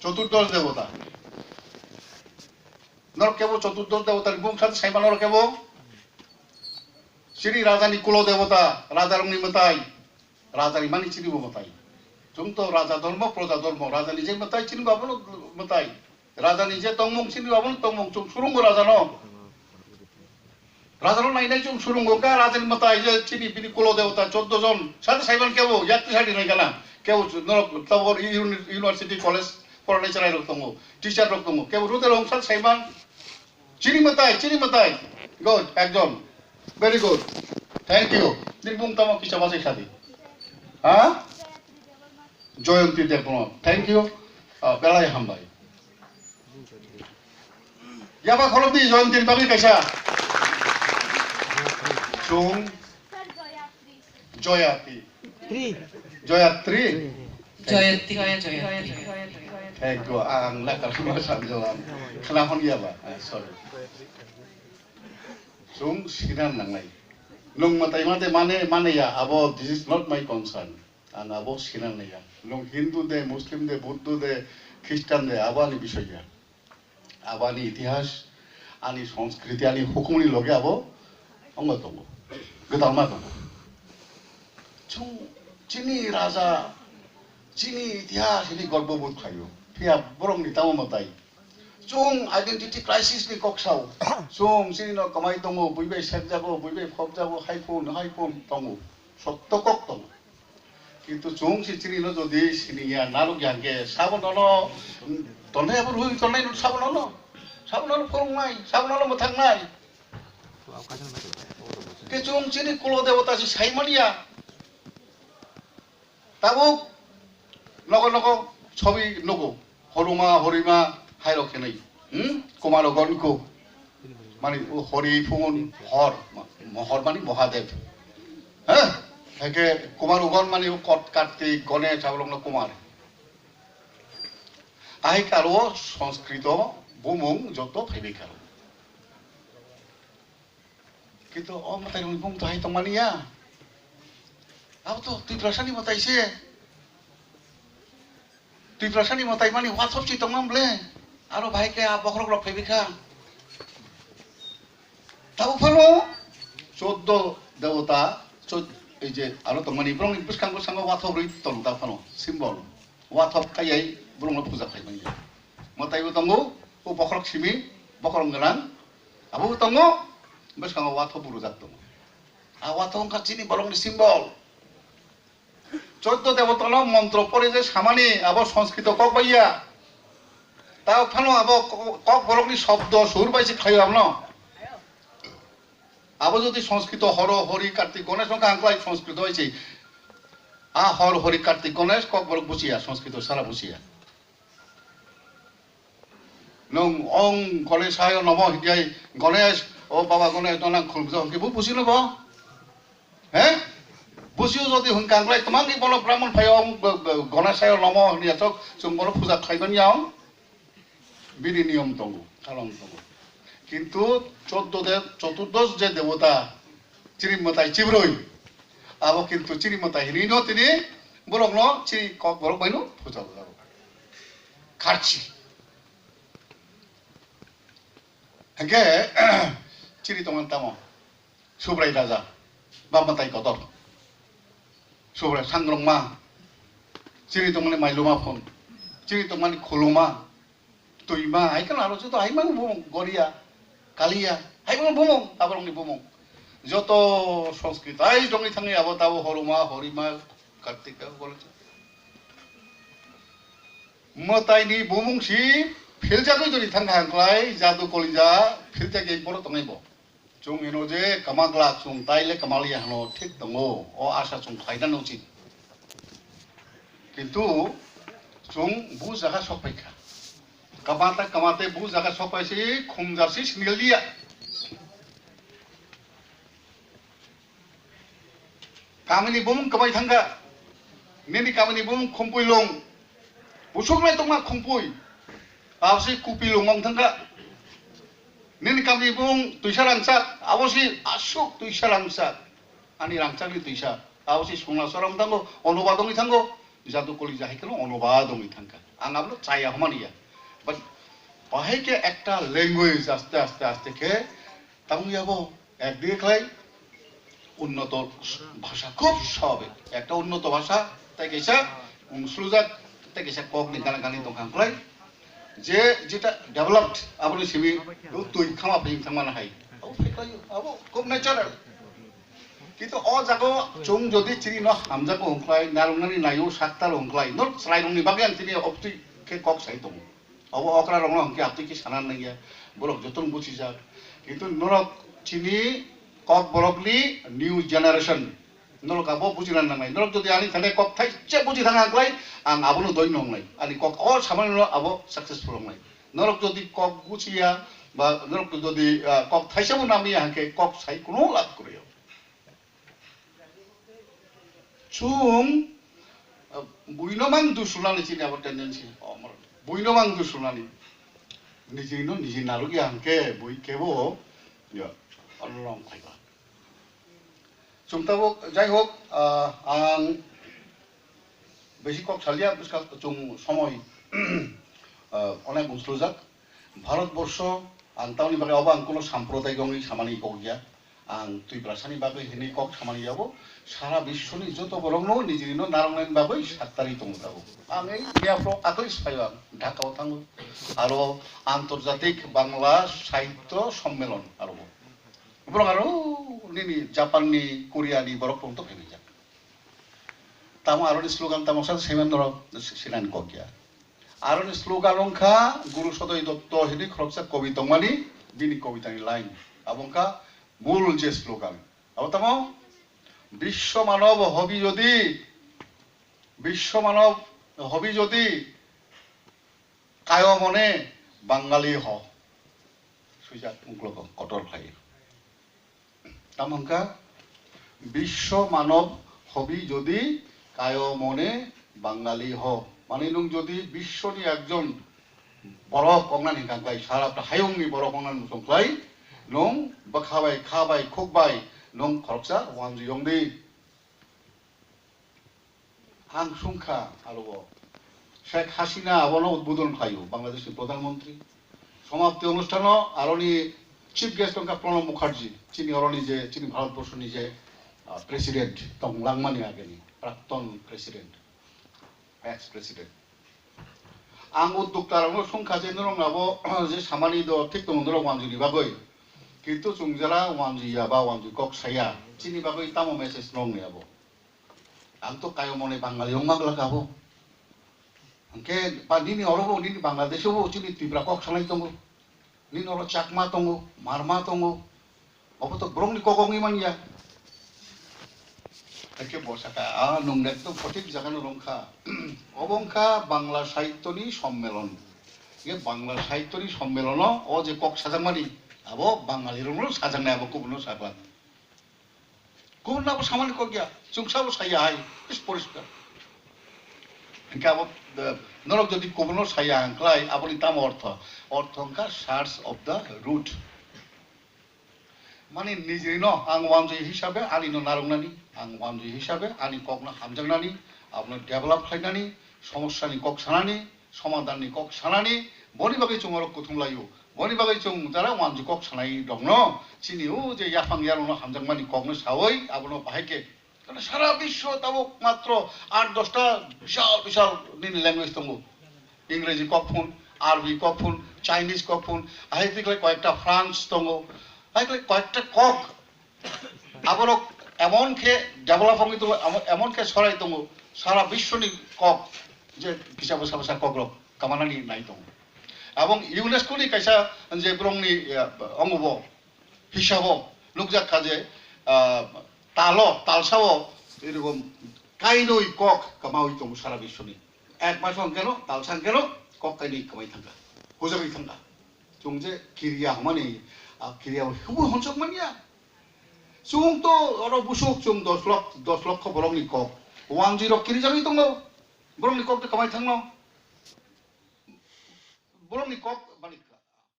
চতুর্দশ দেবতা নর কেব চতুর্দশ দেবতার বুং সাথে সাইবা নর কেব সিরি রাজানি কুল দেবতা রাজারংনি মতাই রাজানি মানি চিনি মতাই जों तो राजा धर्म प्रजा धर्म राजा निजे मताई चिनि बाबन मताई राजा निजे तंगमं चिनि बाबन तंगमं जों सुरुंग राजा न राजा न नाइनाय जों सुरुंग का राजा नि मताई जे चिनि बिनि कुल देवता 14 जन साथे साइबान केबो यात्रि साथि नै गला केबो नरक तबर यूनिवर्सिटी कॉलेज फरायनाय चलाय रक दङ टीचार रक दङ केबो रुदे रंग साथे साइबान चिनि मताई गुड एकजन वेरी गुड थैंक यू नि बुं तम किसा बासै साथि हा जयंती देवनो थैंक यू बेलाय हामबाय याबा खलबदि जयंती बागै कैसा जों जयात्री जयात्री थैंक यू आं लाकार सुनो सानजोलाम खोनाहन गैयाबा सरि जों सिनान नांनाय नों मताय माने आबो this is not my concern आं आबो सिनान नाया नं हिंदू दे मुस्लिम दे बुद्ध दे ख्रिस्टान दे आबानी विषय आबानी इतिहास आनी संस्कृति आनी हुकुमनि लगे आबो अंग दङ गोदामा दङ जों चिनि राजा चिनि इतिहास नि गर्वबोध खायो फिया बरंनि ताव मताय जों आइडेंटिटी क्राइसिस नि कक्साव जों चिनि न कमाय दङ बयबे सेक जागो बयबे फब जागो हाइफोन दङ सत्य कक दङ কিন্তু जों सिचिनि न जदि सिनिया नालु ग्यानगे साबननो तने अब रुइ तने साबननो फोरंनाय साबननो मथांनाय के जों चिनि कुल देवता सि साइमनिया ताबो नगो छवि नगो हरुमा हरिमा हाइरखेनै कुमारगणको माने हरि फुन हर माने महादेव ह हेके कुमार उगन माने कट कार्तिक गणेश आवलंग कुमार आइ कारो संस्कृत बुमुं जतो फैबिकारो किन्तु ओ मताय बुं तो हाय तमानिया अब तो तुइ प्रसानी मतायसे तुइ प्रसानी मताय माने व्हाट्सएप सि तमामले आरो भाई के आ बखरग फैबिका ताबो फलो 14 देवता এই যে আরো তো মানে ব্রং বিস্কাং বসাঙ্গ ওয়াথব রই তং তা ফানো সিম্বল ওয়াথব কাইয়াই ব্রং পূজা খাইবানি মতাইবো তঙ্গো ও বখরক সিমি বখরং গনাং আবো তঙ্গো বিস্কাং ওয়াথব বুরুজাত তং আ ওয়াথব কাচিনি ব্রং সিম্বল 14 দেবতল মন্ত্র পড়ে যে সামানি আবো সংস্কৃত কক বাইয়া তাও ফানো আবো কক ব্রংনি শব্দ সুর পাইছে খাইও আমনো আবো যদি সংস্কৃত হর হরি কার্তিক গণেশ সংখ্যা আঙ্কলাই সংস্কৃত হয়েছে আ হর হরি কার্তিক গণেশ কক বড় বুঝিয়া সংস্কৃত সারা বুঝিয়া নং অং গণেশায় নম হিয়াই গণেশ ও বাবা গণেশ ননাং খুলবুজা হংকে বুঝি নব হ্যাঁ বুঝিও যদি হংকা আঙ্কলাই তোমাকে বলো ব্রাহ্মণ ভাই গণেশায় নম হিয়া চক जों বড় পূজা খাইবেন ইয়াও বিধি নিয়ম দङ খালং দङ কিন্তু 14 চতুর্দশ যে দেবতা চিরিমতাই চিব্রই আবো কিন্তু চিরিমতাই হিরিনো তিনি বরংনো চিরি কক বরং বাইনো পূজা যাবো খারছি হাগে চিরি তমান তাম সুব্রাই রাজা বামতাই কদর সুব্রাই সাংগ্রংমা চিরি তমানে মাইলুমা ফোন চিরি তমানে খলুমা তুইমা আইকান আলো তো আইমা গরিয়া কালিয়া হাইবং বুমং আবরংনি বুমং যত সংস্কৃত আই দংনি থাঙ্গি আবো তাবো হরুমা হরিমা কার্তিকা বলছে মতাইনি বুমং সি ফিলজাগৈ যদি থাঙ্গা হাंक्लाय जादु कलिजा ফিলজাগে বড় তংইব जों एनो जे कामाग्ला जों ताइले कामालिया हनो ठीक दङो ओ आशा जों खायदान उचित किन्तु जों बु जागा सफायखा कमाते बु जागा सफायसि खुमजारसि सिंगलिया कामिनी बुम कमाय थांगा नेनि कामिनी बुम खुमपुइलं बुसुगलाय तंगा खुमपुइ आवसि कुपिलंगं थांगा नेनि कामिनी बुम तुइसा रांसा आवसि आसुक तुइसा रांसा आनि रांसानि तुइसा आवसि संना सरम थांगो अनुबादंनि थांगो jadu koli jahi kelo onobad ong itangka angablo chaya homania but bahai ke ekta language aste aste aste ke তামু যাবো একদিকে খাই উন্নত ভাষা খুব স্বাভাবিক একটা উন্নত ভাষা তাই কেসা সুজাক তাই কেসা কক নি গানা গানি দোকান খাই যে যেটা ডেভেলপড আপনি সিবি তুই খামা ফিং থামানো হাই আবো খুব ন্যাচারাল কিন্তু অ জাগো চুং যদি চিনি ন হামজাকো হংখ্লাই নারংনানি নায়ু সাততার হংখ্লাই নট স্লাইরংনি বাগে আং চিনি অপতি কে কক সাই দङ অব অকরা রং হংকে আপনি কি সানান নাইয়া বরক যতন বুঝি যাক কিন্তু নরক চিনি কক বরকলি নিউ জেনারেশন নরক আবো বুঝিনান নাঙাই নরক যদি আনি থানে কক থাই চে বুঝি থাঙা আংলাই আং আবনো দৈন্য হংলাই আনি কক অ সামান্য আবো সাকসেসফুল হংলাই নরক যদি কক বুঝিয়া বা নরক যদি কক থাইসাবো নামি হাঁকে কক সাই কোনো লাভ করিও chung buinomang du sulani chini abo tendency amar buinomang du sulani niji nalugi angke bui kebo ya along khaiba chungtabo jai hok ang beshi kok salia buska chung somoy onek buslujak bharatborsho antawni bage oba ang kono samprodayik ongi samani kogya ang tui prasani babe hini kok samani jabo সারা বিশ্বনি যত বরংনো নিজেরিনো নারংনাইন বাবই সাততারি দংতাবো আং এই ইয়াপ্র Achilles পাইবাম ঢাকাও থাঙ্গো আরো আন্তর্জাতিক বাংলা সাহিত্য সম্মেলন আরো বরং আরো নিনি জাপানি কোরিয়ানি বরক পর্যন্ত ভেঙে যাক তামো আরোনি স্লোগান তামো সাথে সেমেন্দ্র সিনান ককিয়া আরোনি স্লোগান রংখা গুরু সদয় দত্ত হিনি খরকসা কবি দংমানি বিনি কবিতানি লাইন আবংকা মূল যে স্লোগান আবো তামো বিশ্ব মানব হবি যদি কায় মনে বাঙালি হ সুইজা মুগলক কটর খাই তামঙ্কা বিশ্ব মানব হবি যদি কায় মনে বাঙালি হ মানে নং যদি বিশ্বনি একজন বড় কংনানি গাংলাই সারা হায়ংনি বড় কংনানি সংখ্লাই নং বাখাবাই খাবাই খুকবাই nong khoroksa wanju yongdi ang sungkha aro Sheikh Hasina abono উদ্বোধন খাইও বাংলাদেশের প্রধানমন্ত্রী সমাপ্তি অনুষ্ঠান আরনি চিফ গেস্ট অঙ্কা প্রণব মুখার্জি চিনি অরনি যে চিনি ভারতবর্ষ নিজে প্রেসিডেন্ট তং লাংমানি আগেনি প্রাক্তন প্রেসিডেন্ট এক্স প্রেসিডেন্ট আং উদ্যোক্তা রং সংখ্যা যে নরং আবো যে সামানি দ ঠিক দং নরং wanju bagoi কিন্তু চুংজারা ওয়ানজিয়া বা ওয়ানজি কক সাইয়া চিনি বাগৈ তামো মেসেজ নং নেয়াবো আং তো কায় মনে বাঙালি অংমাগলা গাবো আংকে বা নিনি অরবো নিনি বাংলাদেশেও চিনি Tripura cock Sanai দङ Nini or Chakma দङ Marma দङ of তো ব্রংনি কগংই মানিয়া একে বসাকা নং একদম সঠিক জায়গানো রংখা অবংখা বাংলা সাহিত্যনি সম্মেলন এ বাংলা সাহিত্যনি সম্মেলন ও যে কক সাজামানি আবো বাঙালিরনো সাজাংনাই আবো কুবনো সাগলান কুবনো আবো সামান্য কগিয়া চুংসাবো সাইয়া হাই বেশ পরিষ্কার ইনকা আবো নরক যদি কুবনো সাইয়া আংক্লাই আবনি তাম অর্থংকা সার্চ অফ দ্য রুট মানে নিজেই ন আং ওয়ানজি হিসাবে আনি ন নারংনানি আং ওয়ানজি হিসাবে আনি ককনা হামজাংনানি আপনার ডেভেলপ খাইনানি সমস্যানি কক সানানি সমাধাননি কক সানানি বনি বাগै চুমরক কুথুমলাইও বনি বাগै চুং যারা ওয়ানজি কক সানাই দङ চিনিও যে ইয়াফাং ইয়ারনো হামজাংমানি ককনো সাওই আবনো বাহাইকে কারণ সারা বিশ্ব তাবো মাত্র 8-10টা বিশাল নিনি ল্যাঙ্গুয়েজ দङ ইংরেজি ককফুন আরবি ককফুন চাইনিজ ককফুন আইতিকলে কয়েকটা ফ্রান্স দङ আইকলে কয়েকটা কক আবনো এমন কে ডেভেলপ হঙ্গি দङ এমন কে ছড়াই দङ সারা বিশ্বনি কক যে হিসাব সাবসা কগ্রক কামানানি নাই দङ এবং ইউনেস্কোনি কাইসা যে ব্রংনি অঙ্গব হিসাব নুকজাক কাজে তালসাও এরকম কাইনই কক কামাই দङ সারা বিশ্বনি এক মাস কেন তালসাং কেন কক কাইনি কামাই থাঙ্গা হুজাবি থাঙ্গা जों जे किरिया हमानी किरिया हुबु हंसक मानिया जों तो अरो बुसुक जों 10 লক্ষ বরংনি কক 10 किरि जाबि दङ बरंनि কক तो कामाय थांनो बरंनि কক